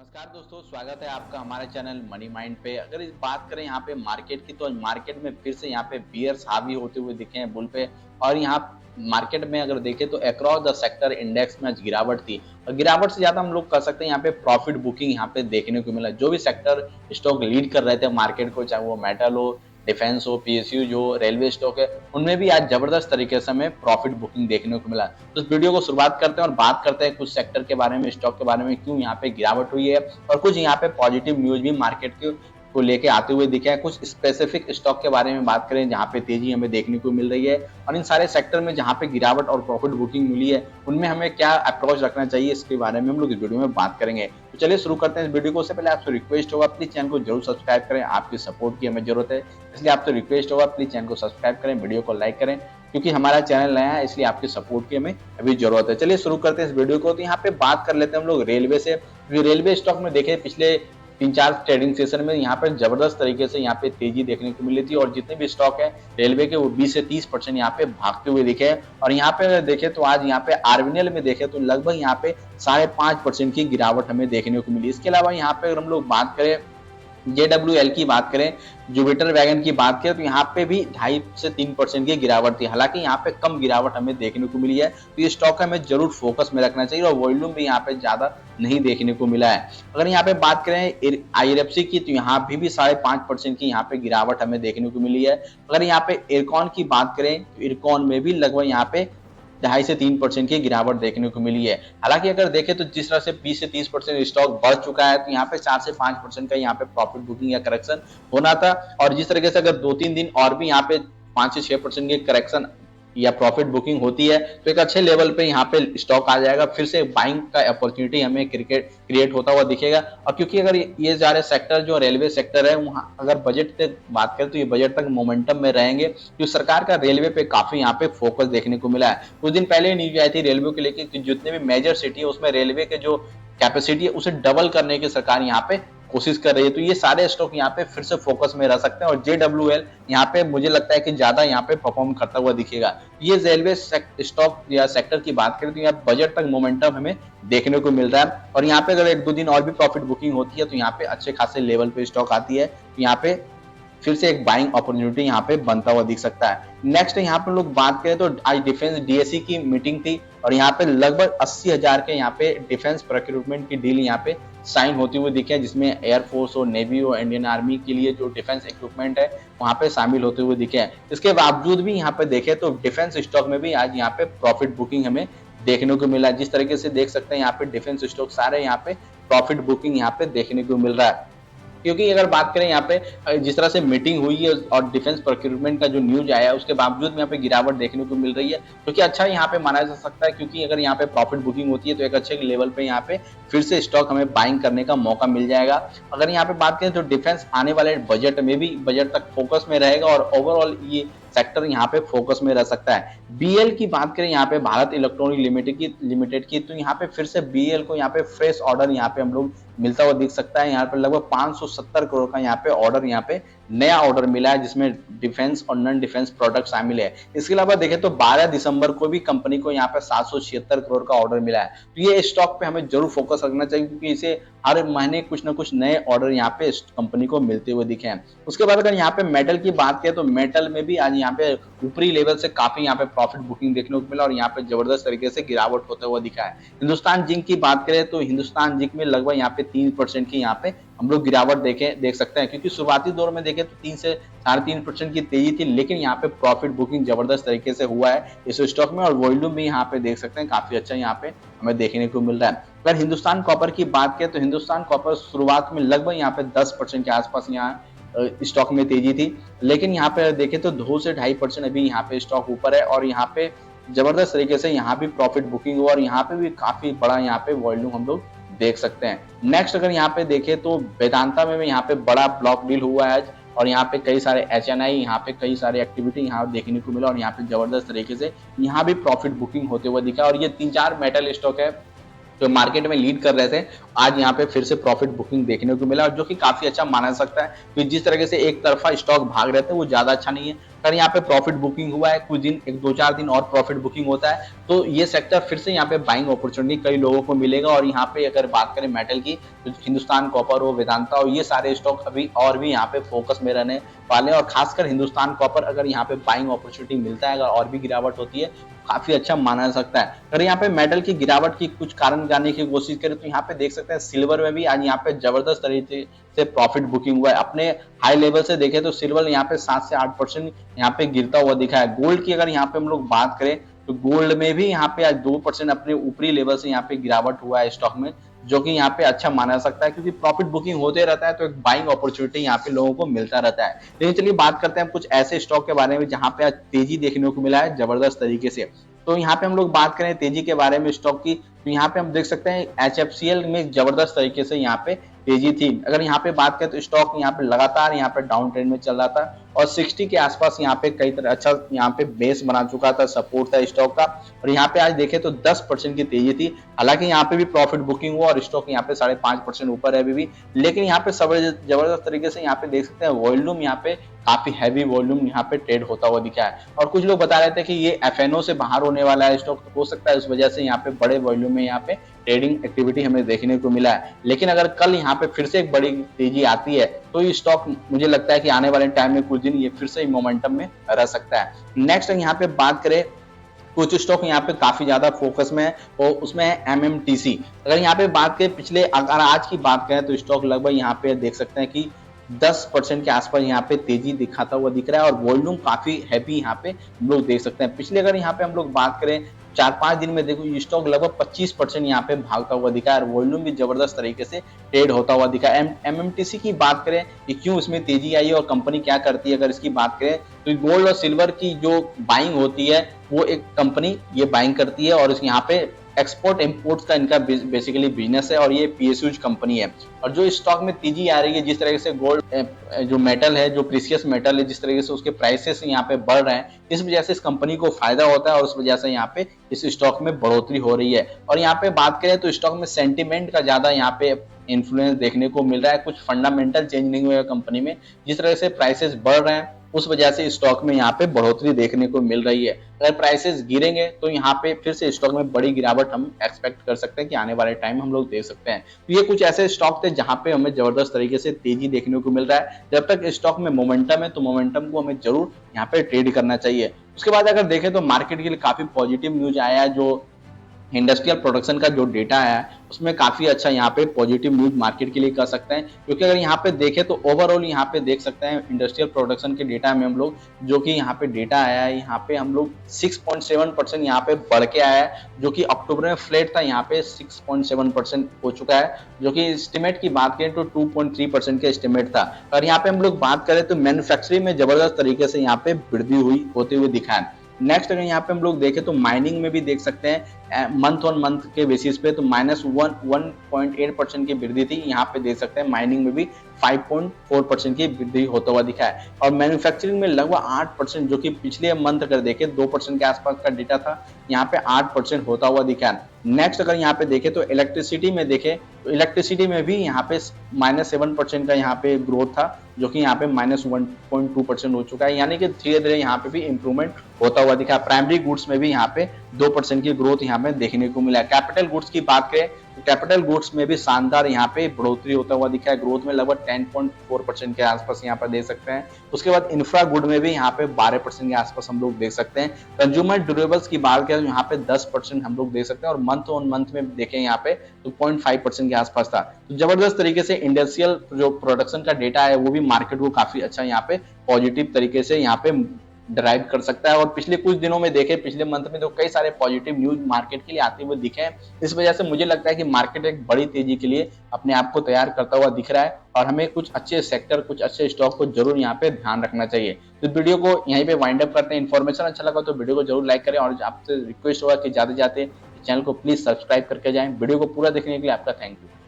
नमस्कार दोस्तों, स्वागत है आपका हमारे चैनल मनी माइंड पे। अगर इस बात करें यहाँ पे मार्केट की, तो मार्केट में फिर से यहाँ पे बियर्स हावी होते हुए दिखे हैं बुल पे। और यहाँ मार्केट में अगर देखें तो अक्रॉस द सेक्टर इंडेक्स में आज गिरावट थी। और गिरावट से ज्यादा हम लोग कह सकते हैं यहाँ पे प्रॉफिट बुकिंग यहाँ पे देखने को मिला। जो भी सेक्टर स्टॉक लीड कर रहे थे मार्केट को, चाहे वो मेटल हो, डिफेंस हो, पीएसयू जो रेलवे स्टॉक है, उनमें भी आज जबरदस्त तरीके से हमें प्रॉफिट बुकिंग देखने को मिला। तो इस वीडियो को शुरुआत करते हैं और बात करते हैं कुछ सेक्टर के बारे में, स्टॉक के बारे में, क्यों यहाँ पे गिरावट हुई है और कुछ यहाँ पे पॉजिटिव न्यूज भी मार्केट को लेके आते हुए दिखे हैं। कुछ स्पेसिफिक स्टॉक के बारे में बात करें जहाँ पे तेजी हमें देखने को मिल रही है, और इन सारे सेक्टर में जहाँ पे गिरावट और प्रॉफिट बुकिंग मिली है उनमें हमें क्या अप्रोच रखना चाहिए, इसके बारे में हम लोग इस वीडियो में बात करेंगे। तो चलिए शुरू करते हैं इस वीडियो को। उससे पहले आपसे रिक्वेस्ट होगा प्लीज चैनल को जरूर सब्सक्राइब करें, आपकी सपोर्ट की हमें जरूरत है, इसलिए आपसे रिक्वेस्ट होगा प्लीज चैनल को सब्सक्राइब करें, वीडियो को लाइक करें, क्योंकि हमारा चैनल नया है इसलिए आपकी सपोर्ट की हमें अभी जरूरत है। चलिए शुरू करते हैं इस वीडियो को। तो यहाँ पे बात कर लेते हैं हम लोग रेलवे से। रेलवे स्टॉक में देखें पिछले 3-4 ट्रेडिंग सेशन में यहाँ पे जबरदस्त तरीके से यहाँ पे तेजी देखने को मिली थी, और जितने भी स्टॉक है रेलवे के वो 20 से 30% यहाँ पे भागते हुए दिखे। और यहाँ पे अगर देखें तो आज यहाँ पे आरबीएल में देखें तो लगभग यहाँ पे 5.5% की गिरावट हमें देखने को मिली। इसके अलावा यहाँ पे अगर हम लोग बात करें JWL की बात करें, जुपिटर वैगन की बात करें, तो यहाँ पे भी 2.5 से 3% की गिरावट थी। हालांकि यहाँ पे कम गिरावट हमें देखने को मिली है, तो ये स्टॉक हमें जरूर फोकस में रखना चाहिए, और वॉल्यूम भी यहाँ पे ज्यादा नहीं देखने को मिला है। अगर यहाँ पे बात करें IRFC की, तो यहाँ भी 5.5% की यहाँ पे गिरावट हमें देखने को मिली है। अगर यहाँ पे इरकॉन की बात करें तो इरकॉन में भी लगभग यहाँ पे 2.5 से 3% की गिरावट देखने को मिली है। हालांकि अगर देखें तो जिस तरह से 20 से 30% स्टॉक बढ़ चुका है, तो यहाँ पे 4 से 5% का यहाँ पे प्रॉफिट बुकिंग या करेक्शन होना था। और जिस तरीके से अगर 2-3 दिन और भी यहाँ पे 5 से 6% की करेक्शन या प्रॉफिट बुकिंग होती है, तो एक अच्छे लेवल पे यहाँ पे स्टॉक आ जाएगा, फिर से बाइंग का अपॉर्चुनिटी हमें क्रिएट होता हुआ दिखेगा। और क्योंकि अगर ये सारे सेक्टर जो रेलवे सेक्टर है, वहाँ अगर बजट तक बात करें तो ये बजट तक मोमेंटम में रहेंगे, क्योंकि सरकार का रेलवे पे काफी यहाँ पे फोकस देखने को मिला है। कुछ दिन पहले न्यूज आई थी रेलवे को लेकर कि जितने भी मेजर सिटी है उसमें रेलवे के जो कैपेसिटी है उसे डबल करने की सरकार यहाँ पे कोशिश कर रही है। तो ये सारे स्टॉक यहाँ पे फिर से फोकस में रह सकते हैं, और JWL यहाँ पे मुझे लगता है कि ज्यादा यहाँ पे परफॉर्म करता हुआ दिखेगा। ये रेलवे स्टॉक या सेक्टर की बात करें तो यहाँ बजट तक मोमेंटम हमें देखने को मिल रहा है, और यहाँ पे अगर 1-2 दिन और भी प्रॉफिट बुकिंग होती है तो यहाँ पे अच्छे खासे लेवल पे स्टॉक आती है, तो यहाँ पे फिर से एक बाइंग अपॉर्चुनिटी यहाँ पे बनता हुआ दिख सकता है। नेक्स्ट यहाँ पे लोग बात करें तो आज डिफेंस DSC की मीटिंग थी, और यहाँ पे लगभग 80,000 के यहाँ पे डिफेंस प्रोक्यूरमेंट की डील यहाँ पे साइन होती हुई दिखे, जिसमें एयरफोर्स और नेवी और इंडियन आर्मी के लिए जो डिफेंस इक्विपमेंट है वहां पे शामिल होते हुए दिखे हैं। इसके बावजूद भी यहाँ पे देखें तो डिफेंस स्टॉक में भी आज यहाँ पे प्रॉफिट बुकिंग हमें देखने को मिला। जिस तरीके से देख सकते हैं यहाँ पे डिफेंस स्टॉक सारे यहाँ पे प्रॉफिट बुकिंग यहाँ पे देखने को मिल रहा है। क्योंकि अगर बात करें यहाँ पे जिस तरह से मीटिंग हुई है और डिफेंस प्रोक्यूरमेंट का जो न्यूज आया है उसके बावजूद भी यहाँ पे गिरावट देखने को मिल रही है, क्योंकि अच्छा यहाँ पे माना जा सकता है, क्योंकि अगर यहाँ पे प्रॉफिट बुकिंग होती है तो एक अच्छे लेवल पे यहाँ पे फिर से स्टॉक हमें बाइंग करने का मौका मिल जाएगा। अगर यहाँ पे बात करें तो डिफेंस आने वाले बजट में भी बजट तक फोकस में रहेगा, और ओवरऑल ये सेक्टर यहाँ पे फोकस में रह सकता है। BL की बात करें यहाँ पे भारत इलेक्ट्रॉनिक लिमिटेड की, तो यहाँ पे फिर से BL को यहाँ पे फ्रेश ऑर्डर यहाँ पे हम लोग मिलता हुआ दिख सकता है। यहाँ पे लगभग 570 करोड़ का यहाँ पे ऑर्डर, यहाँ पे नया ऑर्डर मिला है, जिसमें डिफेंस और नॉन डिफेंस प्रोडक्ट शामिल है। इसके अलावा देखें तो 12 दिसंबर को भी कंपनी को यहाँ पे 776 करोड़ का ऑर्डर मिला है। तो ये स्टॉक पे हमें जरूर फोकस रखना चाहिए, क्योंकि इसे हर महीने कुछ ना कुछ नए ऑर्डर यहाँ पे कंपनी को मिलते हुए दिखे हैं। उसके बाद अगर यहाँ पे मेटल की बात करें तो मेटल में भी आज यहाँ पे ऊपरी लेवल से काफी यहाँ पे प्रॉफिट बुकिंग देखने को मिला, और यहाँ पे जबरदस्त तरीके से गिरावट होता हुआ दिखा है। हिंदुस्तान जिंक की बात करें तो हिंदुस्तान जिंक में लगभग यहाँ पे 3% की यहाँ पे हम लोग गिरावट देख सकते हैं, क्योंकि शुरुआती दौर में देखें तो 3 से 3.5% की तेजी थी, लेकिन यहाँ पे प्रॉफिट बुकिंग जबरदस्त तरीके से हुआ है इस स्टॉक में, और वॉल्यूम भी यहाँ पे देख सकते हैं काफी अच्छा यहाँ पे हमें देखने को मिल रहा है। अगर हिंदुस्तान कॉपर की बात करें तो हिंदुस्तान कॉपर शुरुआत में लगभग यहाँ पे 10% के आसपास यहाँ स्टॉक में तेजी थी, लेकिन यहाँ पे देखें तो 2 से 2.5% अभी यहाँ पे स्टॉक ऊपर है, और यहाँ पे जबरदस्त तरीके से यहाँ भी प्रॉफिट बुकिंग हुआ, और यहाँ पे भी काफी बड़ा यहाँ पे वॉल्यूम हम लोग देख सकते हैं। नेक्स्ट अगर यहाँ पे देखें तो वेदांता में यहाँ पे बड़ा ब्लॉक डील हुआ है आज, और यहाँ पे कई सारे HNI, यहाँ पे कई सारे एक्टिविटी यहाँ देखने को मिला, और यहाँ पे जबरदस्त तरीके से यहाँ भी प्रॉफिट बुकिंग होते हुए दिखा। और ये 3-4 मेटल स्टॉक है जो मार्केट में लीड कर रहे थे, आज यहाँ पे फिर से प्रॉफिट बुकिंग देखने को मिला, और जो कि काफी अच्छा माना जा सकता है, क्योंकि जिस तरीके से एक तरफा स्टॉक भाग रहे थे वो ज्यादा अच्छा नहीं है। अगर यहाँ पे प्रॉफिट बुकिंग हुआ है, कुछ दिन, एक 2-4 दिन और प्रॉफिट बुकिंग होता है, तो ये सेक्टर फिर से यहाँ पे बाइंग अपॉर्चुनिटी कई लोगों को मिलेगा। और यहाँ पे अगर बात करें मेटल की, तो हिंदुस्तान कॉपर हो, वेदांता हो, ये सारे स्टॉक अभी और भी यहाँ पे फोकस में रहने वाले हैं। और खासकर हिंदुस्तान कॉपर अगर यहाँ पे बाइंग अपॉर्चुनिटी मिलता है, अगर और भी गिरावट होती है, काफी अच्छा माना जा सकता है। अगर यहाँ पे मेटल की गिरावट की कुछ कारण जानने की कोशिश करें, तो यहाँ पे देख सकते हैं सिल्वर में भी आज यहाँ पे जबरदस्त तरीके से प्रॉफिट बुकिंग हुआ है। अपने हाई लेवल से देखें तो सिल्वर यहाँ पे 7 से 8% यहाँ पे गिरता हुआ दिखा है। गोल्ड की अगर यहाँ पे हम लोग बात करें, तो गोल्ड में भी यहाँ पे आज 2% अपने ऊपरी लेवल से यहाँ पे गिरावट हुआ है स्टॉक में, जो कि यहाँ पे अच्छा माना जा सकता है, क्योंकि प्रॉफिट बुकिंग होते रहता है तो एक बाइंग अपॉर्चुनिटी यहाँ पे लोगों को मिलता रहता है। लेकिन चलिए बात करते हैं कुछ ऐसे स्टॉक के बारे में जहां पे आज तेजी देखने को मिला है जबरदस्त तरीके से। तो यहाँ पे हम लोग बात करें तेजी के बारे में स्टॉक की, तो यहाँ पे हम देख सकते हैं HFCL में जबरदस्त तरीके से यहाँ पे तेजी थी। अगर यहाँ पे बात करें तो स्टॉक यहाँ पे लगातार यहाँ पे डाउन ट्रेंड में चल रहा था और 60 के आसपास यहाँ पे कई तरह अच्छा यहाँ पे बेस बना चुका था, सपोर्ट था स्टॉक का। और यहाँ पे आज देखें तो 10% की तेजी थी। हालांकि यहाँ पे भी प्रॉफिट बुकिंग हुआ और स्टॉक यहाँ पे 5.5% ऊपर है अभी भी। लेकिन यहाँ पे जबरदस्त तरीके से यहाँ पे देख सकते हैं वॉल्यूम यहाँ पे काफी हैवी वॉल्यूम यहाँ पे ट्रेड होता हुआ दिखा है। और कुछ लोग बता रहे थे कि ये FNO से बाहर होने वाला है स्टॉक, तो हो सकता है उस वजह से यहाँ पे बड़े वॉल्यूम में यहाँ पे ट्रेडिंग एक्टिविटी हमें देखने को मिला है। लेकिन अगर कल यहाँ पे फिर से एक बड़ी तेजी आती है, तो ये स्टॉक मुझे लगता है कि आने वाले टाइम में कुछ दिन ये फिर से मोमेंटम में रह सकता है। नेक्स्ट यहाँ पे बात करें, कुछ स्टॉक यहाँ पे काफी ज्यादा फोकस में है और उसमें है MMTC। अगर यहाँ पे बात करें पिछले, अगर आज की बात करें तो स्टॉक लगभग यहाँ पे देख सकते हैं कि 10% के आसपास यहाँ पे तेजी दिखाता हुआ दिख रहा है और वॉल्यूम काफी हैवी यहाँ पे हम लोग देख सकते हैं। पिछले अगर यहाँ पे हम लोग बात करें 4-5 दिन में देखो, ये स्टॉक लगभग 25% यहाँ पे भागता हुआ दिखा है और वॉल्यूम भी जबरदस्त तरीके से ट्रेड होता हुआ दिखा है। MMTC की बात करें कि क्यों इसमें तेजी आई है और कंपनी क्या करती है, अगर इसकी बात करें तो गोल्ड और सिल्वर की जो बाइंग होती है वो एक कंपनी ये बाइंग करती है और यहाँ पे एक्सपोर्ट इंपोर्ट्स का इनका बेसिकली बिजनेस है और ये PSUज कंपनी है। और जो स्टॉक में तेजी आ रही है, जिस तरीके से गोल्ड जो मेटल है, जो प्रीशियस मेटल है, जिस तरीके से उसके प्राइसेस यहाँ पे बढ़ रहे हैं, इस वजह से इस कंपनी को फायदा होता है और उस वजह से यहाँ पे इस स्टॉक में बढ़ोतरी हो रही है। और यहाँ पे बात करें तो स्टॉक में सेंटीमेंट का ज्यादा यहाँ पे इन्फ्लुएंस देखने को मिल रहा है, कुछ फंडामेंटल चेंज नहीं हुआ है कंपनी में, जिस तरह से प्राइसेस बढ़ रहे हैं उस वजह से स्टॉक में यहाँ पे बढ़ोतरी देखने को मिल रही है। अगर प्राइसेस गिरेंगे तो यहाँ पे फिर से स्टॉक में बड़ी गिरावट हम एक्सपेक्ट कर सकते हैं कि आने वाले टाइम हम लोग देख सकते हैं। तो ये कुछ ऐसे स्टॉक थे जहां पे हमें जबरदस्त तरीके से तेजी देखने को मिल रहा है। जब तक स्टॉक में मोमेंटम है तो मोमेंटम को हमें जरूर यहाँ पे ट्रेड करना चाहिए। उसके बाद अगर देखें तो मार्केट के लिए काफी पॉजिटिव न्यूज आया है, जो इंडस्ट्रियल प्रोडक्शन का जो डेटा है उसमें काफी अच्छा यहाँ पे पॉजिटिव न्यूज मार्केट के लिए कर सकते हैं। क्योंकि अगर यहाँ पे देखें तो ओवरऑल यहाँ पे देख सकते हैं इंडस्ट्रियल प्रोडक्शन के डेटा में हम लोग, जो कि यहाँ पे डेटा आया है, यहाँ पे हम लोग 6.7% यहाँ पे बढ़ के आया है, जो कि अक्टूबर में फ्लैट था, यहाँ पे 6.7% हो चुका है, जो कि एस्टिमेट की बात करें तो 2.3% के एस्टिमेट था। और यहाँ पे हम लोग बात करें तो मैन्युफैक्चरिंग में जबरदस्त तरीके से यहाँ पे वृद्धि हुई होते हुए दिखा है। नेक्स्ट अगर यहाँ पे हम लोग देखें तो माइनिंग में भी देख सकते हैं मंथ ऑन मंथ के बेसिस पे तो -1.8% की वृद्धि थी। यहाँ पे देख सकते हैं माइनिंग में भी 5.4% की वृद्धि होता हुआ दिखा है। और मैन्युफैक्चरिंग में लगभग 8%, जो कि पिछले मंथ अगर देखें 2% के आसपास का डेटा था, यहाँ पे 8% होता हुआ दिखा है। नेक्स्ट अगर यहाँ पे देखें तो इलेक्ट्रिसिटी में देखें तो इलेक्ट्रिसिटी में भी यहाँ पे -7% का यहाँ पे ग्रोथ था, जो कि यहाँ पे -1.2% हो चुका है, यानी कि धीरे धीरे यहाँ पे भी इंप्रूवमेंट होता हुआ दिखा। प्राइमरी गुड्स में भी यहाँ पे 2% की ग्रोथ यहाँ पे देखने को मिला है। कैपिटल गुड्स की बात करें तो कैपिटल गुड्स में भी शानदार यहाँ पे बढ़ोतरी होता हुआ दिखा है, ग्रोथ में लगभग 10.4% के आसपास यहाँ पर देख सकते हैं। उसके बाद इंफ्रा गुड में भी यहाँ पे 12% के आसपास हम लोग देख सकते हैं। कंज्यूमर ड्यूरेबल्स की बात करें तो यहाँ पे 10% हम लोग देख सकते हैं और मंथ ऑन मंथ में देखें यहाँ पे तो 0.5% के आसपास था। तो जबरदस्त तरीके से इंडस्ट्रियल जो प्रोडक्शन का डेटा है वो भी मार्केट को काफी अच्छा यहाँ पे पॉजिटिव तरीके से यहाँ पे ड्राइव कर सकता है। और पिछले कुछ दिनों में देखे, पिछले मंथ में तो कई सारे पॉजिटिव न्यूज मार्केट के लिए आते हुए दिखे हैं। इस वजह से मुझे लगता है कि मार्केट एक बड़ी तेजी के लिए अपने आप को तैयार करता हुआ दिख रहा है और हमें कुछ अच्छे सेक्टर, कुछ अच्छे स्टॉक को जरूर यहाँ पे ध्यान रखना चाहिए। तो वीडियो को यहीं पे वाइंड अप करते हैं। इन्फॉर्मेशन अच्छा लगा तो वीडियो को जरूर लाइक करें और आपसे रिक्वेस्ट होगा कि जाते जाते चैनल को प्लीज सब्सक्राइब करके जाएं। वीडियो को पूरा देखने के लिए आपका थैंक यू।